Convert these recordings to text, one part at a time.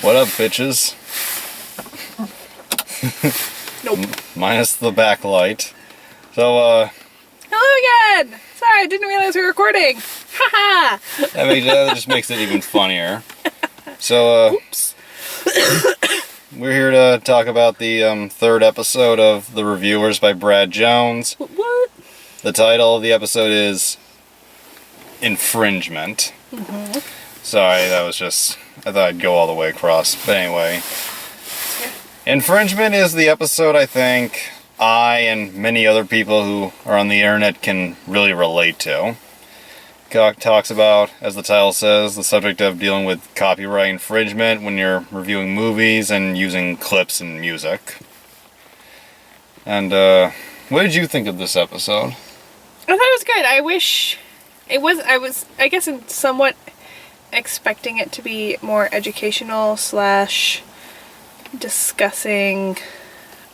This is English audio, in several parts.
What up, bitches? Nope. Minus the backlight. So, Hello again! Sorry, I didn't realize we were recording. Haha! that just makes it even funnier. So, Oops. we're here to talk about the third episode of The Reviewers by Brad Jones. What? The title of the episode is Infringement. Mm-hmm. Sorry, that was just... I thought I'd go all the way across. But anyway. Infringement is the episode I think I and many other people who are on the internet can really relate to. Talks about, as the title says, the subject of dealing with copyright infringement when you're reviewing movies and using clips and music. And, what did you think of this episode? I thought it was good. I wish it was, I guess, somewhat expecting it to be more educational / discussing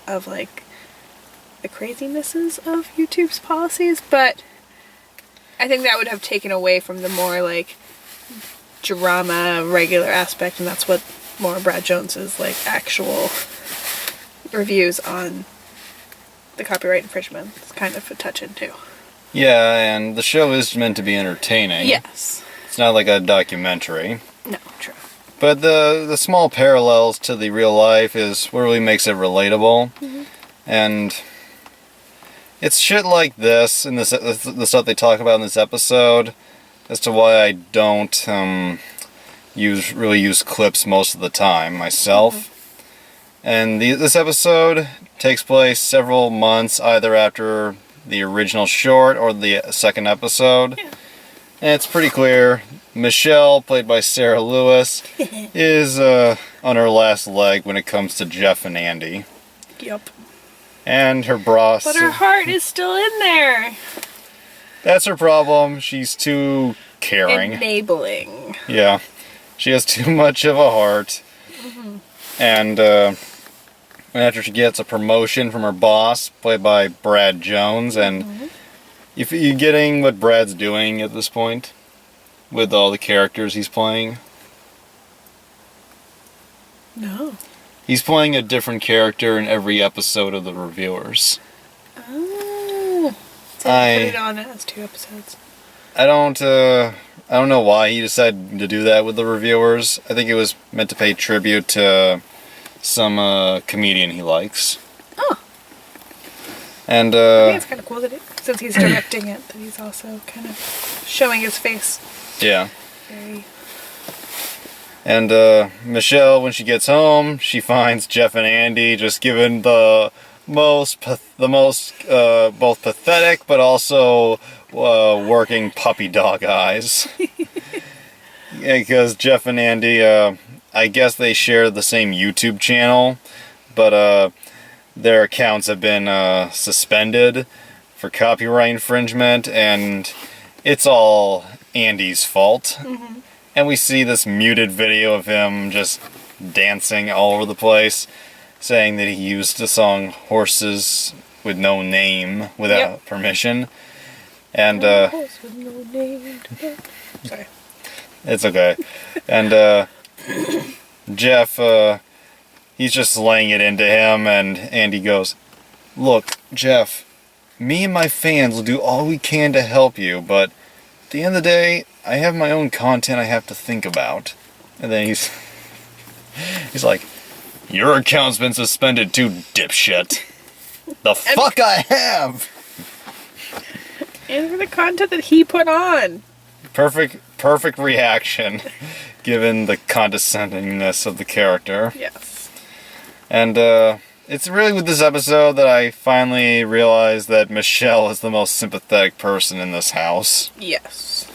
of, like, the crazinesses of YouTube's policies, but I think that would have taken away from the more, like, drama, regular aspect, and that's what more Brad Jones's, like, actual reviews on the copyright infringement is kind of a touch into. Yeah, and the show is meant to be entertaining. Yes. It's not like a documentary. No, true. But the small parallels to the real life is what really makes it relatable. Mm-hmm. And it's shit like this, and the stuff they talk about in this episode, as to why I don't really use clips most of the time myself. Mm-hmm. And this episode takes place several months either after the original short or the second episode. Yeah. And it's pretty clear Michelle, played by Sarah Lewis, is on her last leg when it comes to Jeff and Andy. Yep. And her boss... But her heart is still in there. That's her problem. She's too caring. Enabling. Yeah. She has too much of a heart. Mm-hmm. And after she gets a promotion from her boss, played by Brad Jones, and Mm-hmm. if you getting what Brad's doing at this point? With all the characters he's playing? No. He's playing a different character in every episode of The Reviewers. Oh. So put it on as 2 episodes. I don't know why he decided to do that with The Reviewers. I think it was meant to pay tribute to some comedian he likes. Oh. And I think it's kind of cool that since he's directing it, that he's also kind of showing his face. yeah. Very. And Michelle, when she gets home, she finds Jeff and Andy just giving the most both pathetic but also working puppy dog eyes. Because Jeff and Andy, I guess they share the same YouTube channel, but their accounts have been suspended for copyright infringement, and it's all Andy's fault. Mm-hmm. And we see this muted video of him just dancing all over the place, saying that he used the song Horses with No Name without permission. And Horse with no name. Sorry. it's okay. And Jeff, he's just laying it into him, and Andy goes, "Look, Jeff, me and my fans will do all we can to help you, but at the end of the day, I have my own content I have to think about." And then he's like, "Your account's been suspended too, dipshit." The fuck I have! And for the content that he put on. Perfect reaction, given the condescendingness of the character. Yes. And it's really with this episode that I finally realized that Michelle is the most sympathetic person in this house. Yes.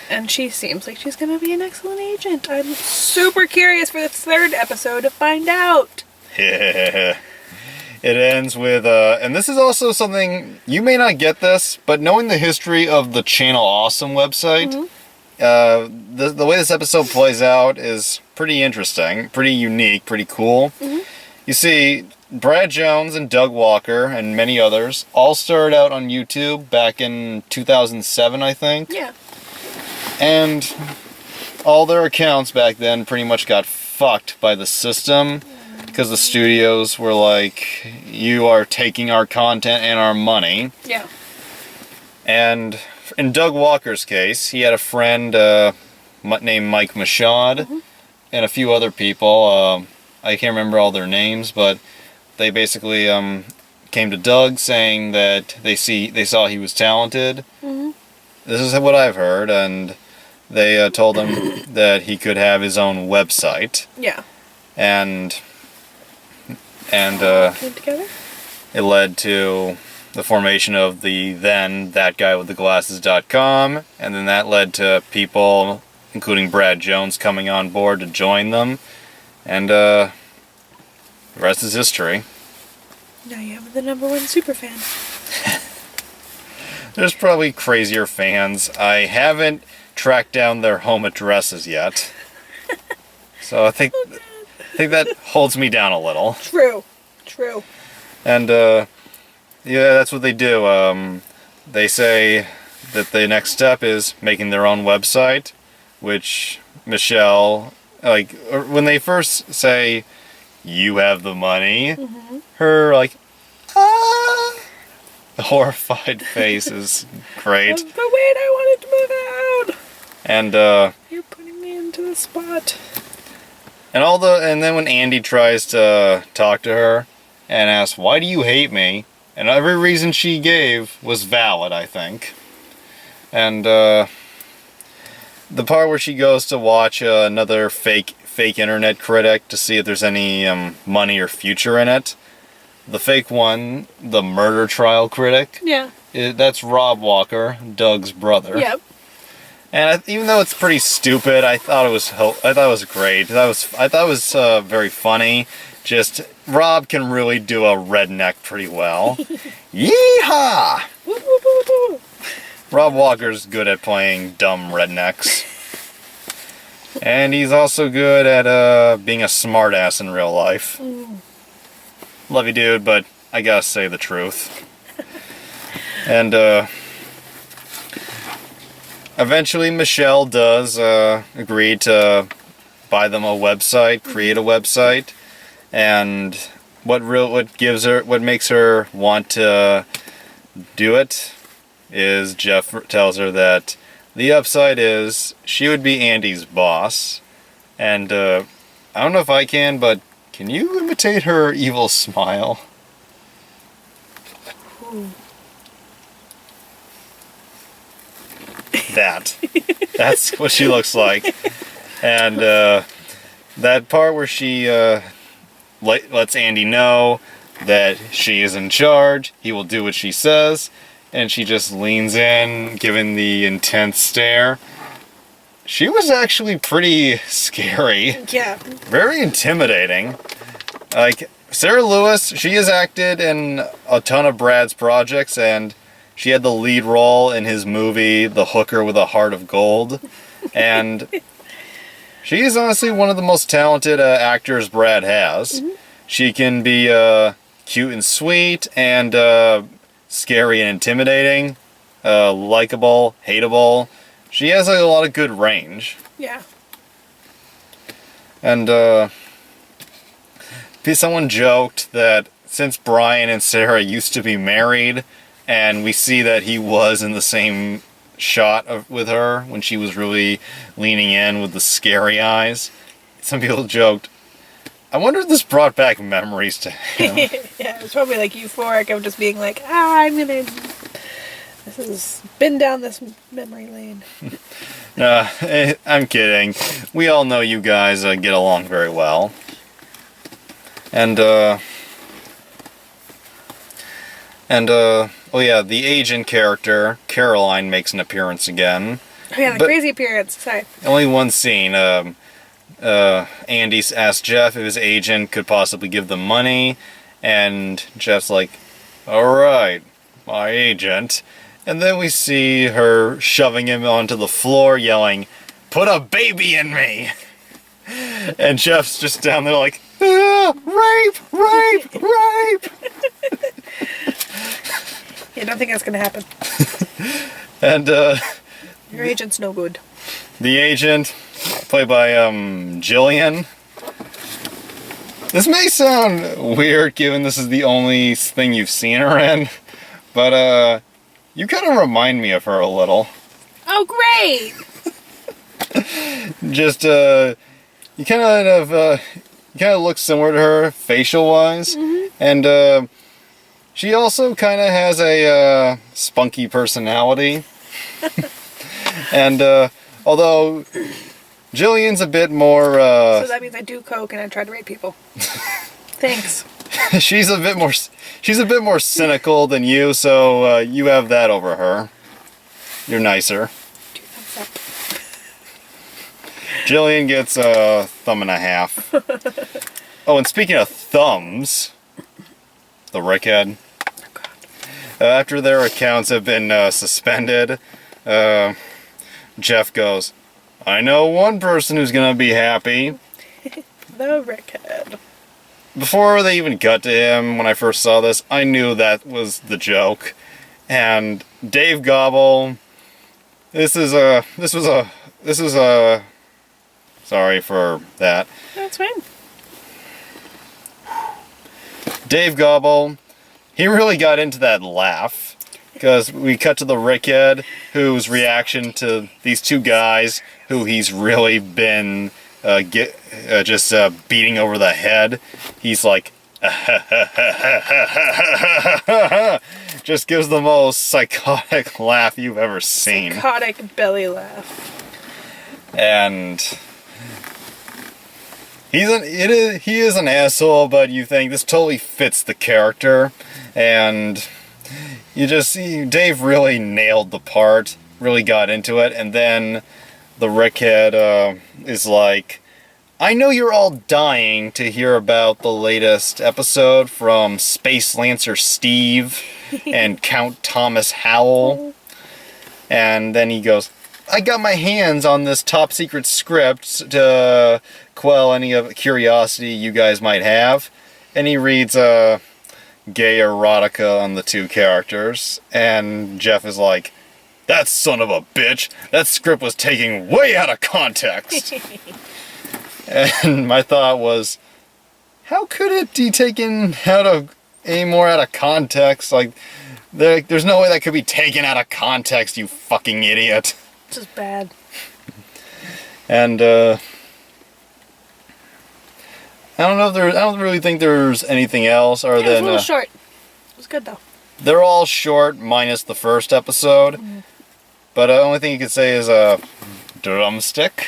And she seems like she's gonna be an excellent agent. I'm super curious for this 3rd episode to find out. It ends with, and this is also something, you may not get this, but knowing the history of the Channel Awesome website, Mm-hmm. the way this episode plays out is pretty interesting, pretty unique, pretty cool. Mm-hmm. You see, Brad Jones and Doug Walker and many others all started out on YouTube back in 2007, I think. Yeah. And all their accounts back then pretty much got fucked by the system because the studios were like, you are taking our content and our money. Yeah. And in Doug Walker's case, he had a friend named Mike Michaud and a few other people. I can't remember all their names, but they basically came to Doug saying that they saw he was talented. This is what I've heard, and they told him that he could have his own website. Yeah. And Came together? it led to the formation of the then thatguywiththeglasses.com, and then that led to people, including Brad Jones, coming on board to join them, and the rest is history. Now you have the #1 superfan. There's probably crazier fans. I haven't tracked down their home addresses yet, so I think that holds me down a little. True. And yeah, that's what they do. They say that the next step is making their own website, which Michelle, like, when they first say, you have the money, her, like, the horrified face is great. But wait, I wanted to move out! And, You're putting me into the spot. and then when Andy tries to talk to her and asks, why do you hate me? And every reason she gave was valid, I think. And the part where she goes to watch another fake internet critic to see if there's any money or future in it. The fake one, the murder trial critic. Yeah. That's Rob Walker, Doug's brother. Yep. And even though it's pretty stupid, I thought it was great. I thought it was very funny. Just Rob can really do a redneck pretty well. Yeehaw! Woo, woo, woo, woo. Rob Walker's good at playing dumb rednecks. And he's also good at being a smartass in real life. Love you, dude, but I gotta say the truth. And eventually Michelle does agree to buy them a website, create a website. And what makes her want to do it is Jeff tells her that the upside is she would be Andy's boss. And I don't know if I can, but can you imitate her evil smile? That's what she looks like. And that part where she lets Andy know that she is in charge, he will do what she says, and she just leans in, giving the intense stare. She was actually pretty scary. Yeah. Very intimidating. Like, Sarah Lewis, she has acted in a ton of Brad's projects, and she had the lead role in his movie, The Hooker with a Heart of Gold. And she is honestly one of the most talented actors Brad has. She can be cute and sweet, and scary and intimidating, likable, hateable. She has a lot of good range. Yeah. And someone joked that since Brian and Sarah used to be married, and we see that he was in the same shot with her when she was really leaning in with the scary eyes, some people joked, I wonder if this brought back memories to him. Yeah, it was probably like euphoric of just being like, this has been down this memory lane. I'm kidding. We all know you guys get along very well. And oh yeah, the agent character, Caroline, makes an appearance again. Oh yeah, the crazy appearance, sorry. Only one scene. Andy asked Jeff if his agent could possibly give them money, and Jeff's like, alright, my agent. And then we see her shoving him onto the floor, yelling, put a baby in me! And Jeff's just down there like, rape! Yeah, I don't think that's gonna happen. And your agent's no good. The agent, played by Jillian. This may sound weird given this is the only thing you've seen her in, but you kind of remind me of her a little. Oh, great! Just you kind of look similar to her facial wise, and she also kind of has a spunky personality. And although Jillian's a bit more so that means I do coke and I try to rape people. Thanks. she's a bit more cynical than you, so you have that over her. You're nicer. 2 thumbs up. Jillian gets a thumb and a half. Oh, and speaking of thumbs, the Rickhead. Oh, God. After their accounts have been suspended, Jeff goes, I know one person who's gonna be happy. The Rickhead. Before they even got to him, when I first saw this, I knew that was the joke. And Dave Gobble, this is sorry for that. That's fine. Dave Gobble, he really got into that laugh. Because we cut to the Rickhead, whose reaction to these two guys, who he's really been just beating over the head. He's like, just gives the most psychotic laugh you've ever seen. Psychotic belly laugh. And he is an asshole, but you think this totally fits the character, and you just see Dave really nailed the part, really got into it, and then the Rickhead is like, I know you're all dying to hear about the latest episode from Space Lancer Steve and Count Thomas Howell. And then he goes, I got my hands on this top secret script to quell any of curiosity you guys might have. And he reads gay erotica on the two characters, and Jeff is like, that son of a bitch, that script was taken way out of context. And my thought was, how could it be taken any more out of context? Like, there's no way that could be taken out of context, you fucking idiot. This is bad. And I don't really think there's anything else other It was than a little short. It was good though. They're all short minus the first episode. But the only thing you could say is a drumstick.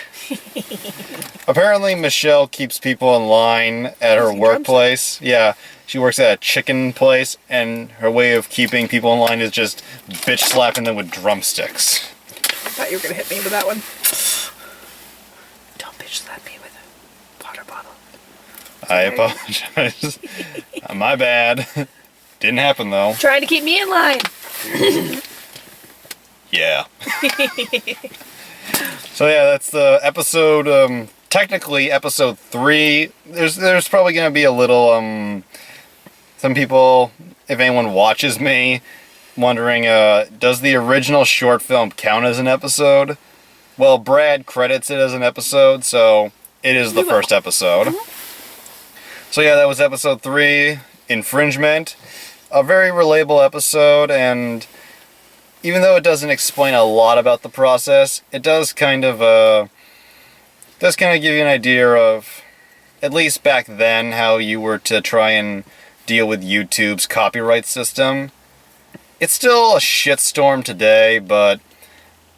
Apparently Michelle keeps people in line at her workplace. Yeah, she works at a chicken place, and her way of keeping people in line is just bitch slapping them with drumsticks. I thought you were gonna hit me with that one. Don't bitch slap me with a water bottle. I apologize. My bad. Didn't happen though. Trying to keep me in line. Yeah. So yeah, that's the episode, technically episode 3. There's probably going to be a little, some people, if anyone watches me, wondering, does the original short film count as an episode? Well, Brad credits it as an episode, so it is the first episode. So yeah, that was episode 3, Infringement. A very relatable episode, and even though it doesn't explain a lot about the process, it does kind of give you an idea of, at least back then, how you were to try and deal with YouTube's copyright system. It's still a shitstorm today, but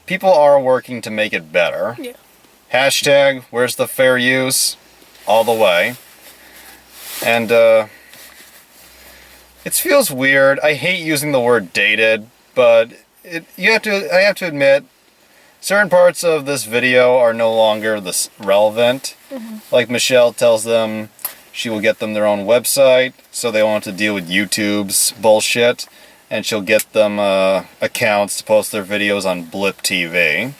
people are working to make it better. Yeah. Hashtag, where's the fair use? All the way. And, it feels weird. I hate using the word dated, but I have to admit, certain parts of this video are no longer relevant. Like Michelle tells them she will get them their own website, so they won't have to deal with YouTube's bullshit, and she'll get them accounts to post their videos on Blip TV.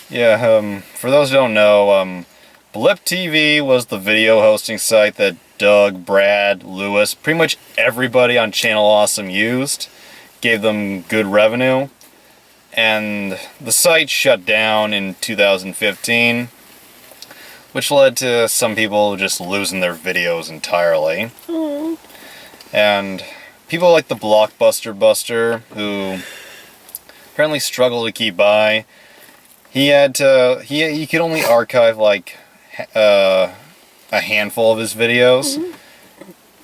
Yeah, for those who don't know, Blip TV was the video hosting site that Doug, Brad, Lewis, pretty much everybody on Channel Awesome used. Gave them good revenue. and the site shut down in 2015, which led to some people just losing their videos entirely. Oh. And people like the Blockbuster Buster, who apparently struggled to keep by, he could only archive like a handful of his videos. Mm-hmm.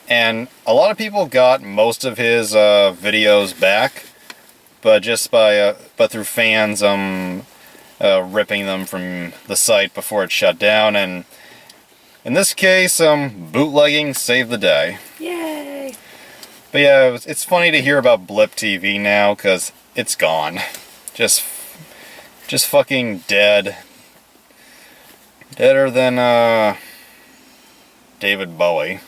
And a lot of people got most of his videos back, but but through fans ripping them from the site before it shut down. And in this case, bootlegging saved the day. Yay! But yeah, it's funny to hear about Blip TV now, because it's gone. Just fucking dead. Deader than David Bowie.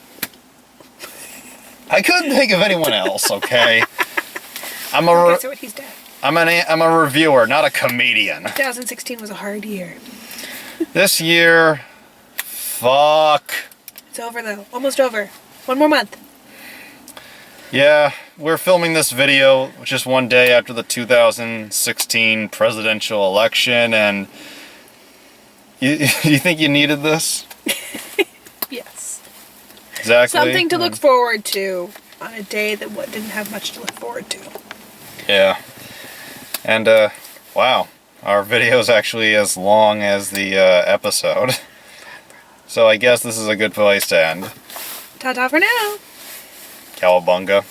I couldn't think of anyone else, okay? I'm He's dead. I'm a reviewer, not a comedian. 2016 was a hard year. This year, fuck. It's over though. Almost over. One more month. Yeah, we're filming this video just one day after the 2016 presidential election, and you think you needed this? Yes. Exactly. Something to look forward to on a day that didn't have much to look forward to. Yeah. And, wow. Our video's actually as long as the episode. So I guess this is a good place to end. Ta-ta for now. Cowabunga.